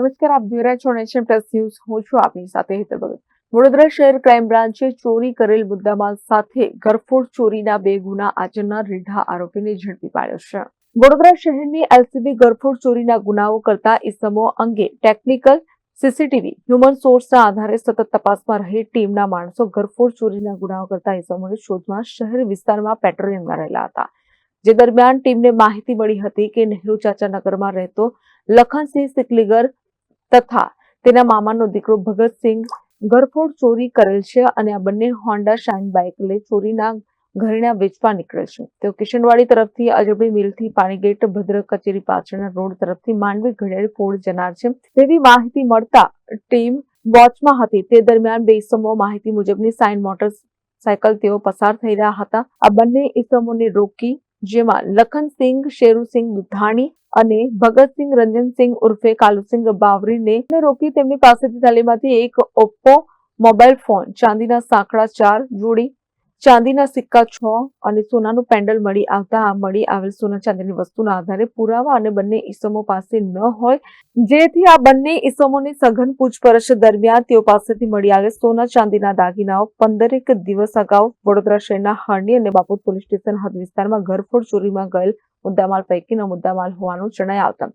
નમસ્કાર, આપ જોઈ રહ્યા છો નેશન પ્લસ ન્યૂઝ. હું છું આપની સાથે હેતલ ભગત. વડોદરા શહેર ક્રાઇમ બ્રાન્ચે ચોરી કરેલ મુદ્દામાલ સાથે ઘરફોડ ચોરીના 2 ગુના આચરનાર રીઢા આરોપીને ઝડપી પાડ્યો છે. વડોદરા શહેરની એલસીબી ઘરફોડ ચોરીના ગુનાઓ કરતા ઇસમો અંગે ટેકનિકલ સીસીટીવી હ્યુમન સોર્સના આધારે સતત તપાસમાં રહી ટીમના માણસો ઘરફોડ ચોરીના ગુનાઓ કરતા ઇસમોની શોધમાં શહેર વિસ્તારમાં પેટ્રોલિંગમાં રહેલા હતા. જે દરમિયાન ટીમને માહિતી મળી હતી કે નહેરુ ચાચા નગરમાં રહેતો લખનસિંહ સિકલીગર તથા તેના મામાનો દીકરો ભગતસિંહ ઘરફોડ ચોરી કરેલ છે અને આ બંને હોન્ડા શાઇન બાઇક લઈ ચોરીના ઘરેણા વેચવા નીકળેલ છે. તેઓ કિશનવાડી તરફથી અજબડી મિલથી પાણીગેટ ભદ્ર કચેરી પાછળના રોડ તરફથી માંડવી ઘડિયાળી ફોડ જનાર છે તેવી માહિતી મળતા ટીમ વોચમાં હતી. તે દરમિયાન 2 ઇસમો માહિતી મુજબની શાઇન મોટરસાયકલ તેઓ પસાર થઈ રહ્યા હતા. આ બંને ઇસમોને રોકી, જેમાં લખનસિંહ શેરુસિંહ દુધાણી અને ભગતસિંહ રંજનસિંહ ઉર્ફે કાલુસિંહ બાવરીને રોકી તેમની પાસેથી થેલીમાંથી એક ઓપ્પો મોબાઈલ ફોન, ચાંદીના સાંકડા 4 જોડી, ચાંદીના સિક્કા 6 અને સોનાનું પેન્ડલ મળી આવતા આ મળી આવેલ સોના ચાંદીની વસ્તુના આધારે પુરાવા અને બંને ઇસમો પાસે ન હોય, જેથી આ બંને ઇસમોની સઘન પૂછપરછ દરમિયાન તેઓ પાસેથી મળી આવેલ સોના ચાંદીના દાગીનાઓ 15 દિવસ અગાઉ વડોદરા શહેરના હરણી અને બાપોદ પોલીસ સ્ટેશન હદ વિસ્તારમાં ઘરફોડ ચોરીમાં ગયેલ મુદ્દામાલ પૈકીનો મુદ્દામાલ હોવાનું જણાઈ આવતા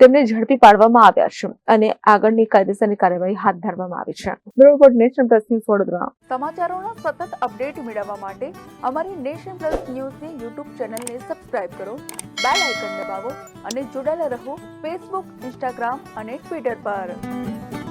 તેમને ઝડપી પાડવામાં આવ્યા છે અને આગળની કાયદેસરની કાર્યવાહી હાથ ધરવામાં આવી છે. Bureau nation plus news Vadodara. સમાચારોના સતત અપડેટ મેળવવા માટે અમારી નેશન પ્લસ ન્યૂઝની યુટ્યુબ ચેનલને સબસ્ક્રાઇબ કરો, બેલ આઇકન દબાવો અને જોડાયેલા રહો ફેસબુક, ઇન્સ્ટાગ્રામ અને ટ્વિટર પર.